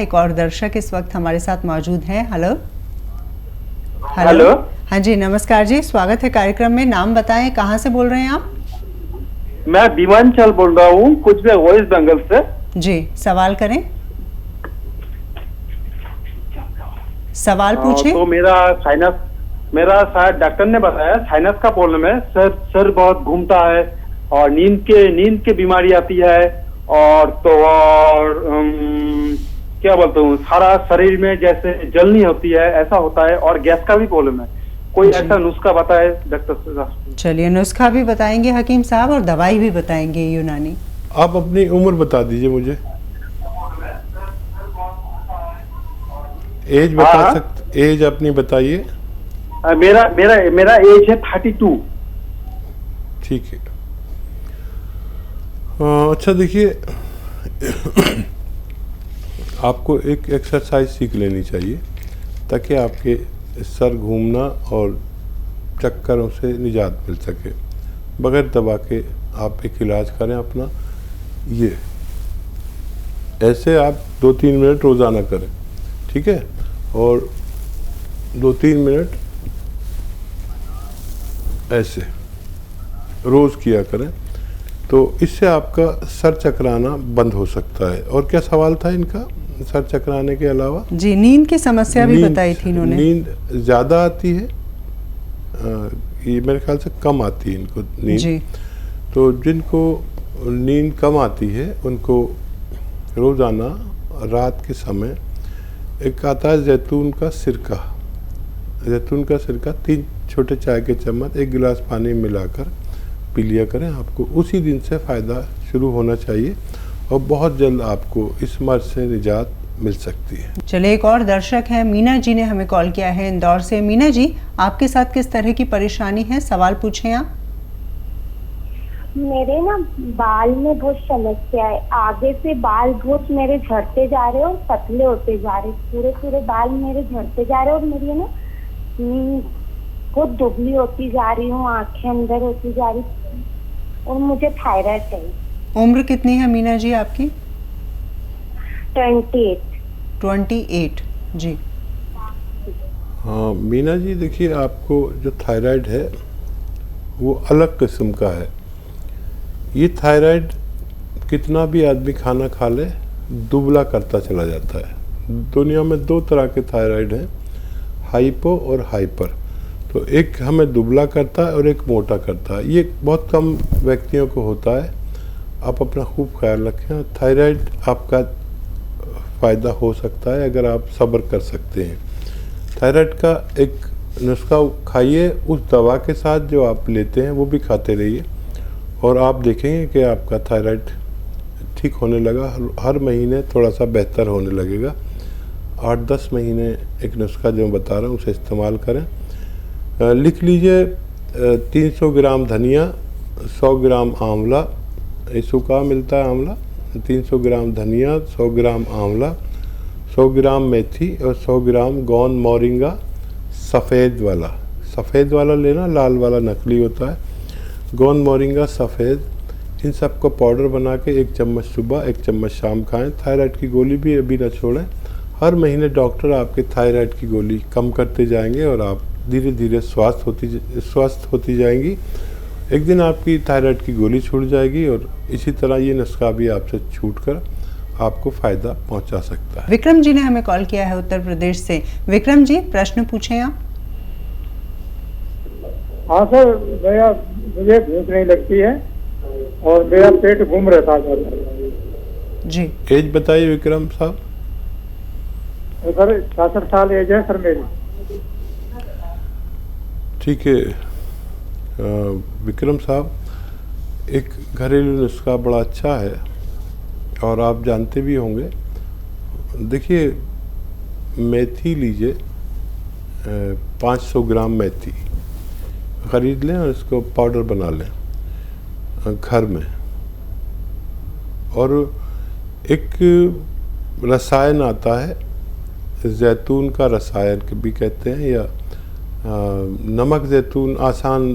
एक और दर्शक इस वक्त हमारे साथ मौजूद हैं। Hello hello. हाँ जी, नमस्कार जी, स्वागत है कार्यक्रम में। नाम बताएं, कहाँ से बोल रहे हैं आप? मैं विमानचल बोल रहा हूँ, कुछ भी वेस्ट बंगाल से। जी, सवाल करें, सवाल पूछें। तो मेरा शायद डॉक्टर ने बताया साइनस का प्रॉब्लम है। सर बहुत घूमता है और नींद की बीमारी आती है, और क्या बोलता हूँ, सारा शरीर में जैसे जलनी होती है ऐसा होता है, और गैस का भी प्रॉब्लम है। कोई ऐसा नुस्खा बताए डॉक्टर साहब? चलिए, नुस्खा भी बताएंगे हकीम साहब और दवाई भी बताएंगे यूनानी। आप अपनी उम्र बता दीजिए मुझे, एज बता सकते, एज अपनी बताइए। मेरा एज है 32। ठीक है। अच्छा देखिए, आपको एक एक्सरसाइज सीख लेनी चाहिए ताकि आपके सर घूमना और चक्करों से निजात मिल सके। बगैर दवा के आप एक इलाज करें अपना। ये ऐसे आप 2-3 मिनट रोज़ाना करें, ठीक है? और 2-3 मिनट ऐसे रोज़ किया करें, तो इससे आपका सर चकराना बंद हो सकता है। और क्या सवाल था इनका सर चकराने के अलावा? जी, नींद की समस्या भी बताई थी इन्होंने। नींद ज़्यादा आती है, ये मेरे ख्याल से कम आती है इनको नींद जी। तो जिनको नींद कम आती है उनको रोज़ाना रात के समय एक आता है जैतून का सिरका 3 छोटे चाय के चम्मच 1 गिलास पानी में मिलाकर पी लिया करें। आपको उसी दिन से फ़ायदा शुरू होना चाहिए और बहुत जल्द आपको इस मर्ज से निजात मिल सकती है। चलिए, एक और दर्शक है, मीना जी ने हमें कॉल किया है इंदौर से। मीना जी, आपके साथ किस तरह की परेशानी है, सवाल पूछें आप। मेरे ना बाल में बहुत समस्या है। आगे से बाल बहुत मेरे झड़ते जा रहे और पतले होते जा रहे, पूरे बाल मेरे झड़ते जा रहे और मेरी ना बहुत दुबली होती जा रही हूँ, आंखें अंदर होती जा रही, और मुझे थायराइड है। उम्र कितनी है मीना जी आपकी? 28 जी। हाँ मीना जी, देखिए आपको जो थायराइड है वो अलग किस्म का है। ये थायराइड कितना भी आदमी खाना खा ले दुबला करता चला जाता है। दुनिया में 2 तरह के थायराइड हैं, हाइपो और हाइपर। तो एक हमें दुबला करता है और एक मोटा करता है। ये बहुत कम व्यक्तियों को होता है। आप अपना खूब ख्याल रखें। थायराइड आपका फ़ायदा हो सकता है अगर आप सब्र कर सकते हैं। थायराइड का एक नुस्खा खाइए, उस दवा के साथ जो आप लेते हैं वो भी खाते रहिए, और आप देखेंगे कि आपका थायराइड ठीक होने लगा। हर महीने थोड़ा सा बेहतर होने लगेगा। 8-10 महीने एक नुस्खा जो मैं बता रहा हूँ उसे इस्तेमाल करें। लिख लीजिए, 300 ग्राम धनिया, 100 ग्राम आंवला, ये सूखा मिलता है आंवला, 300 ग्राम धनिया, 100 ग्राम आंवला, 100 ग्राम मेथी और 100 ग्राम गौन मोरिंगा सफ़ेद वाला लेना, लाल वाला नकली होता है। गौन मोरिंगा सफ़ेद, इन सब को पाउडर बना के 1 चम्मच सुबह 1 चम्मच शाम खाएं। थायराइड की गोली भी अभी न छोड़ें। हर महीने डॉक्टर आपके थायराइड की गोली कम करते जाएंगे और आप धीरे धीरे स्वस्थ होती जाएंगी। एक दिन आपकी थायराइड की गोली छूट जाएगी और इसी तरह ये नुस्खा भी आपसे छूट कर आपको फ़ायदा पहुंचा सकता है। विक्रम जी ने हमें कॉल किया है उत्तर प्रदेश से। विक्रम जी, प्रश्न पूछें आप। हाँ सर, मुझे भूख नहीं लगती है और मेरा पेट घूम रहता है जी। एज बताइए विक्रम साहब। सर 66 साल एज है सर मेरी। ठीक है विक्रम साहब, एक घरेलू नुस्खा बड़ा अच्छा है और आप जानते भी होंगे। देखिए, मेथी लीजिए, 500 ग्राम मेथी ख़रीद लें और इसको पाउडर बना लें घर में। और एक रसायन आता है, जैतून का रसायन भी कहते हैं, या नमक जैतून आसान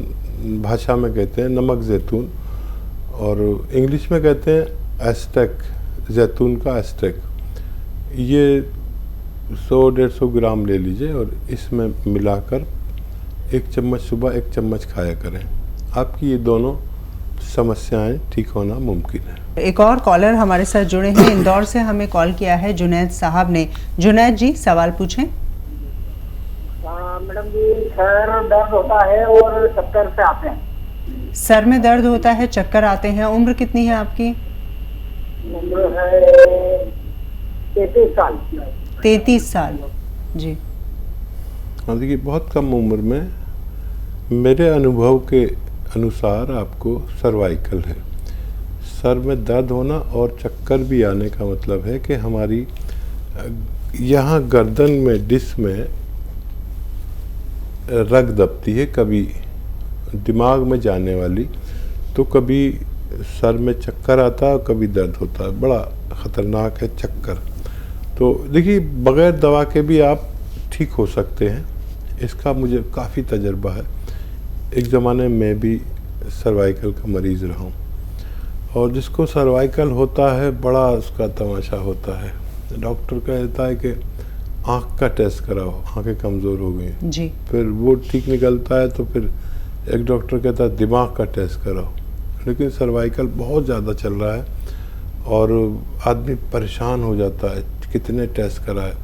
भाषा में कहते हैं, नमक जैतून, और इंग्लिश में कहते हैं एस्टेक, जैतून का एस्टेक। ये 100-150 ग्राम ले लीजिए और इसमें मिलाकर 1 चम्मच सुबह 1 चम्मच खाया करें। आपकी ये दोनों समस्याएं ठीक होना मुमकिन है। एक और कॉलर हमारे साथ जुड़े हैं, इंदौर से हमें कॉल किया है जुनैद साहब ने। जुनैद जी सवाल पूछें। मैडम जी, सर दर्द होता है और चक्कर से आते हैं। सर में दर्द होता है, चक्कर आते हैं। उम्र कितनी है आपकी? उम्र है 33 साल। 33 साल। जी हाँ, देखिए बहुत कम उम्र में मेरे अनुभव के अनुसार आपको सर्वाइकल है। सर में दर्द होना और चक्कर भी आने का मतलब है कि हमारी यहाँ गर्दन में डिस्क में रग दबती है, कभी दिमाग में जाने वाली, तो कभी सर में चक्कर आता है, कभी दर्द होता है। बड़ा ख़तरनाक है चक्कर। तो देखिए बग़ैर दवा के भी आप ठीक हो सकते हैं, इसका मुझे काफ़ी तजर्बा है। एक ज़माने में भी सर्वाइकल का मरीज़ रहा हूँ, और जिसको सर्वाइकल होता है बड़ा उसका तमाशा होता है। डॉक्टर कहता है कि आँख का टेस्ट कराओ, आँखें कमज़ोर हो गई जी। फिर वो ठीक निकलता है तो फिर एक डॉक्टर कहता है दिमाग का टेस्ट कराओ। लेकिन सर्वाइकल बहुत ज़्यादा चल रहा है और आदमी परेशान हो जाता है, कितने टेस्ट कराए।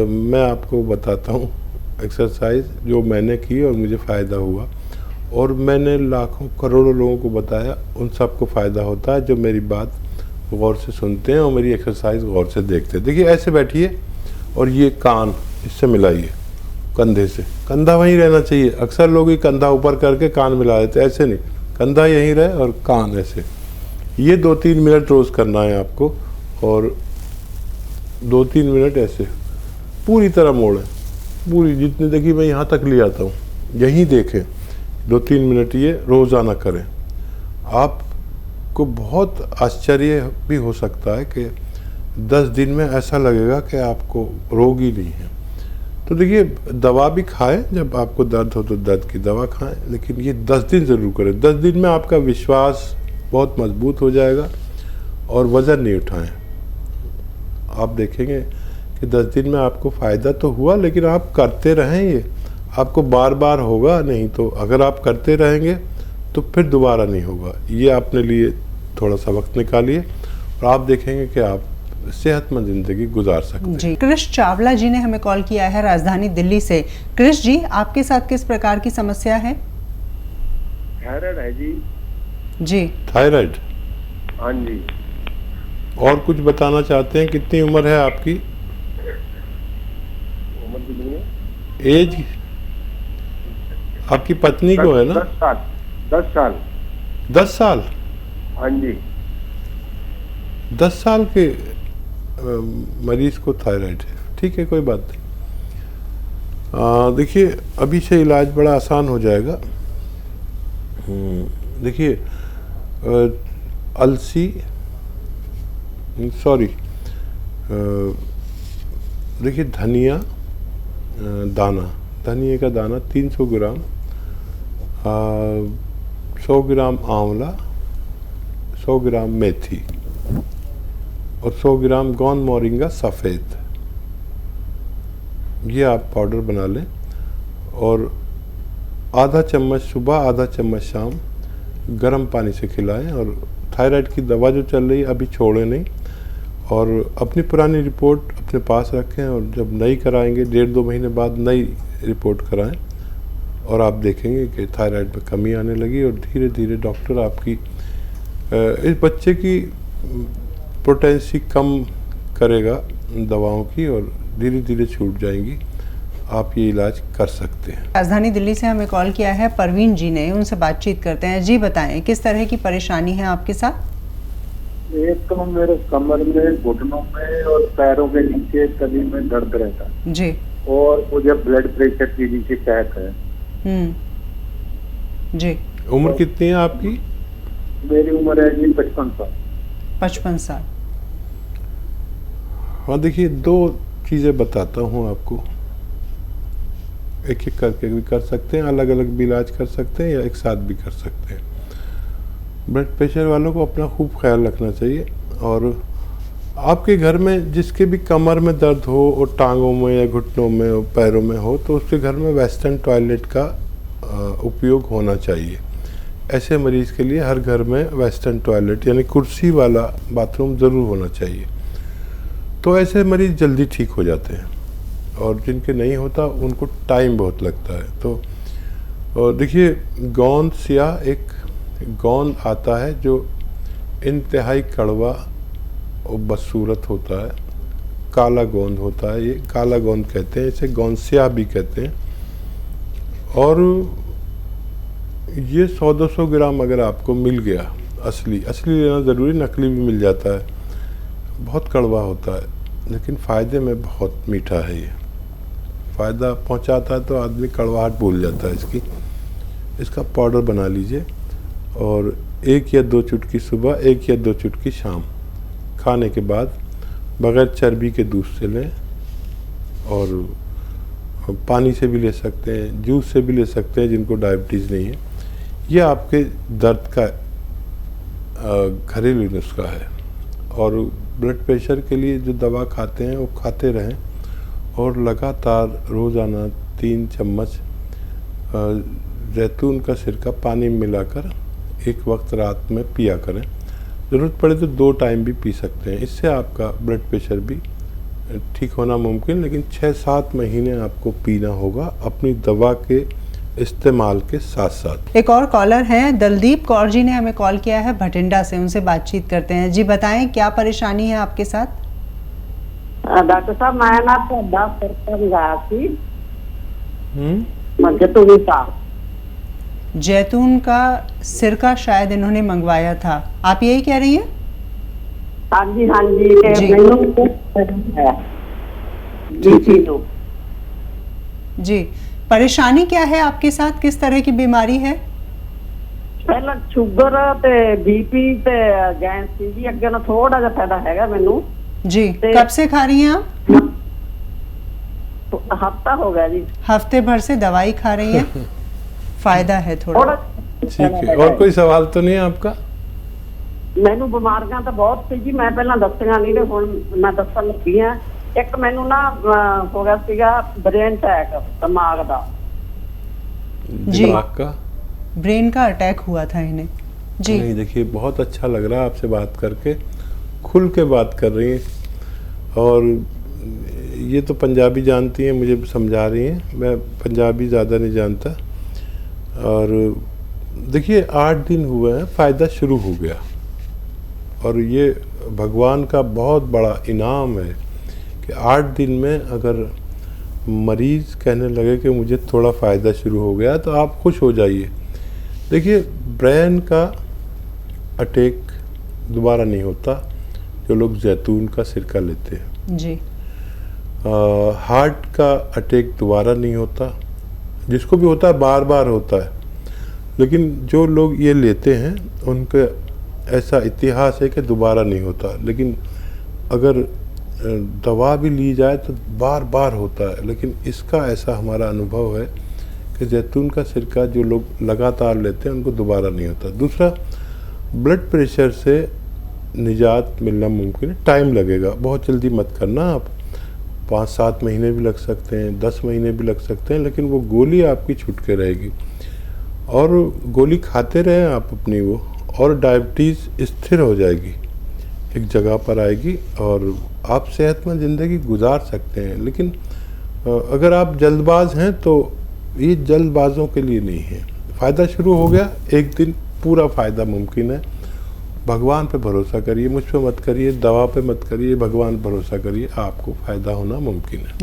मैं आपको बताता हूँ एक्सरसाइज जो मैंने की और मुझे फ़ायदा हुआ, और मैंने लाखों करोड़ों लोगों को बताया, उन सबको फ़ायदा होता है जो मेरी बात गौर से सुनते हैं और मेरी एक्सरसाइज गौर से देखते हैं। देखिए ऐसे बैठिए और ये कान इससे मिलाइए कंधे से, कंधा वहीं रहना चाहिए। अक्सर लोग ये कंधा ऊपर करके कान मिला देते, ऐसे नहीं, कंधा यहीं रहे और कान ऐसे। ये 2-3 मिनट रोज़ करना है आपको, और 2-3 मिनट ऐसे पूरी तरह मोड़ें, पूरी जितनी देखिए मैं यहाँ तक ले आता हूँ, यहीं देखें। 2-3 मिनट ये रोज़ाना करें। आपको बहुत आश्चर्य भी हो सकता है कि 10 दिन में ऐसा लगेगा कि आपको रोग ही नहीं है। तो देखिए दवा भी खाएं, जब आपको दर्द हो तो दर्द की दवा खाएं, लेकिन ये 10 दिन ज़रूर करें। 10 दिन में आपका विश्वास बहुत मजबूत हो जाएगा और वज़न नहीं उठाएं। आप देखेंगे कि 10 दिन में आपको फ़ायदा तो हुआ, लेकिन आप करते रहें, ये आपको बार बार होगा नहीं। तो अगर आप करते रहेंगे तो फिर दोबारा नहीं होगा। ये अपने लिए थोड़ा सा वक्त निकालिए और आप देखेंगे कि आप सेहतमंद ज़िंदगी गुजार सकते हैं। जी, कृष चावला जी ने हमें कॉल किया है राजधानी दिल्ली से। कृष जी, आपके साथ किस प्रकार की समस्या है? थायराइड है जी। जी थायराइड। हाँ जी। और कुछ बताना चाहते हैं? कितनी उम्र है आपकी? उम्र कितनी है? एज आपकी पत्नी को है ना? 10 साल। 10 साल। 10 साल? हाँ जी। 10 साल के मरीज को थायराइड है, ठीक है, कोई बात नहीं। देखिए अभी से इलाज बड़ा आसान हो जाएगा। देखिए अलसी, सॉरी, देखिए धनिया दाना, धनिया का दाना 300 ग्राम, 100 ग्राम आंवला, 100 ग्राम मेथी और 100 ग्राम गौन मोरिंगा सफ़ेद, ये आप पाउडर बना लें और आधा चम्मच सुबह आधा चम्मच शाम गर्म पानी से खिलाएं। और थायराइड की दवा जो चल रही है अभी छोड़ें नहीं, और अपनी पुरानी रिपोर्ट अपने पास रखें, और जब नई कराएंगे 1.5-2 महीने बाद नई रिपोर्ट कराएं, और आप देखेंगे कि थायराइड में कमी आने लगी। और धीरे धीरे डॉक्टर आपकी इस बच्चे की पोटेंसी कम करेगा दवाओं की, और धीरे धीरे छूट जाएंगी। आप ये इलाज कर सकते हैं। राजधानी दिल्ली से हमें कॉल किया है परवीन जी ने, उनसे बातचीत करते हैं। जी बताएं, किस तरह की परेशानी है आपके साथ? एक तो मेरे कमर में, घुटनों में और पैरों के नीचे कभी में दर्द रहता है जी। और मुझे ब्लड प्रेशर की भी शिकायत है। जी। उम्र कितनी है आपकी? मेरी उम्र है जी 55 साल। 55 साल। हाँ देखिए 2 चीज़ें बताता हूँ आपको, एक एक करके भी कर सकते हैं, अलग अलग भी इलाज कर सकते हैं या एक साथ भी कर सकते हैं। ब्लड प्रेशर वालों को अपना खूब ख्याल रखना चाहिए, और आपके घर में जिसके भी कमर में दर्द हो और टांगों में या घुटनों में और पैरों में हो, तो उसके घर में वेस्टर्न टॉयलेट का उपयोग होना चाहिए। ऐसे मरीज़ के लिए हर घर में वेस्टर्न टॉयलेट यानी कुर्सी वाला बाथरूम ज़रूर होना चाहिए। तो ऐसे मरीज़ जल्दी ठीक हो जाते हैं, और जिनके नहीं होता उनको टाइम बहुत लगता है। तो देखिए, गोंद स्याह एक गोंद आता है जो इंतहाई कड़वा और बदसूरत होता है, काला गोंद होता है, ये काला गोंद कहते हैं, इसे गोंद स्याह भी कहते हैं। और ये 100-200 ग्राम अगर आपको मिल गया, असली लेना ज़रूरी, नकली भी मिल जाता है। बहुत कड़वा होता है लेकिन फ़ायदे में बहुत मीठा है। ये फ़ायदा पहुंचाता है तो आदमी कड़वाहट भूल जाता है इसका पाउडर बना लीजिए, और 1 या 2 चुटकी सुबह, 1 या 2 चुटकी शाम खाने के बाद बग़ैर चर्बी के दूध से लें, और पानी से भी ले सकते हैं, जूस से भी ले सकते हैं जिनको डायबिटीज़ नहीं है। ये आपके दर्द का घरेलू नुस्खा है। और ब्लड प्रेशर के लिए जो दवा खाते हैं वो खाते रहें, और लगातार रोज़ाना 3 चम्मच जैतून का सिरका पानी में मिलाकर एक वक्त रात में पिया करें। ज़रूरत पड़े तो 2 टाइम भी पी सकते हैं। इससे आपका ब्लड प्रेशर भी ठीक होना मुमकिन, लेकिन 6-7 महीने आपको पीना होगा अपनी दवा के इस्तेमाल के साथ साथ। एक और कॉलर हैं, दलदीप कौर जी ने हमें कॉल किया है भटिंडा से, उनसे बातचीत करते हैं। जी बताएं, क्या परेशानी है आपके साथ? डॉक्टर साहब, मैं ना तो 10 गया थी जैतून का सिरका शायद इन्होंने मंगवाया था, आप यही कह रही हैं? हाँ जी जी, परेशानी क्या है आपके साथ, किस तरह की बीमारी है? पहला शुगर ते बीपी ते गैस जी, अगे ना थोड़ा जा फायदा हैगा मैनू जी। कब से खा रही हैं आप? हफ्ता हो गया जी। हफ्ते भर से दवाई खा रही हैं, फायदा है थोड़ा। ठीक है, और कोई सवाल तो नहीं है आपका? मैनू बीमारियां तो बहुत सी जी, मैं पहला दसिया नहीं, हुण मैं दसन लगी हां। एक मैनू ना हो गया सीगा ब्रेन अटैक, दिमाग दा जी, दिमाग का ब्रेन का अटैक हुआ था इन्हें जी। नहीं, देखिए बहुत अच्छा लग रहा है आपसे बात करके, खुल के बात कर रही हैं, और ये तो पंजाबी जानती हैं, मुझे समझा रही हैं, मैं पंजाबी ज़्यादा नहीं जानता। और देखिए 8 दिन हुए हैं, फ़ायदा शुरू हो गया, और ये भगवान का बहुत बड़ा इनाम है कि 8 दिन में अगर मरीज़ कहने लगे कि मुझे थोड़ा फ़ायदा शुरू हो गया, तो आप खुश हो जाइए। देखिए, ब्रेन का अटैक दोबारा नहीं होता जो लोग जैतून का सिरका लेते हैं जी। हार्ट का अटैक दोबारा नहीं होता, जिसको भी होता है बार बार होता है, लेकिन जो लोग ये लेते हैं उनका ऐसा इतिहास है कि दोबारा नहीं होता। लेकिन अगर दवा भी ली जाए तो बार बार होता है, लेकिन इसका ऐसा हमारा अनुभव है कि जैतून का सिरका जो लोग लगातार लेते हैं उनको दोबारा नहीं होता। दूसरा, ब्लड प्रेशर से निजात मिलना मुमकिन है, टाइम लगेगा, बहुत जल्दी मत करना आप, 5-7 महीने भी लग सकते हैं, 10 महीने भी लग सकते हैं, लेकिन वो गोली आपकी छूट के रहेगी, और गोली खाते रहें आप अपनी वो, और डायबिटीज़ स्थिर हो जाएगी, एक जगह पर आएगी, और आप सेहतमंद ज़िंदगी गुजार सकते हैं। लेकिन अगर आप जल्दबाज हैं तो ये जल्दबाजों के लिए नहीं है। फ़ायदा शुरू हो गया, एक दिन पूरा फ़ायदा मुमकिन है। भगवान पे भरोसा करिए, मुझ पे मत करिए, दवा पे मत करिए, भगवान भरोसा करिए, आपको फ़ायदा होना मुमकिन है।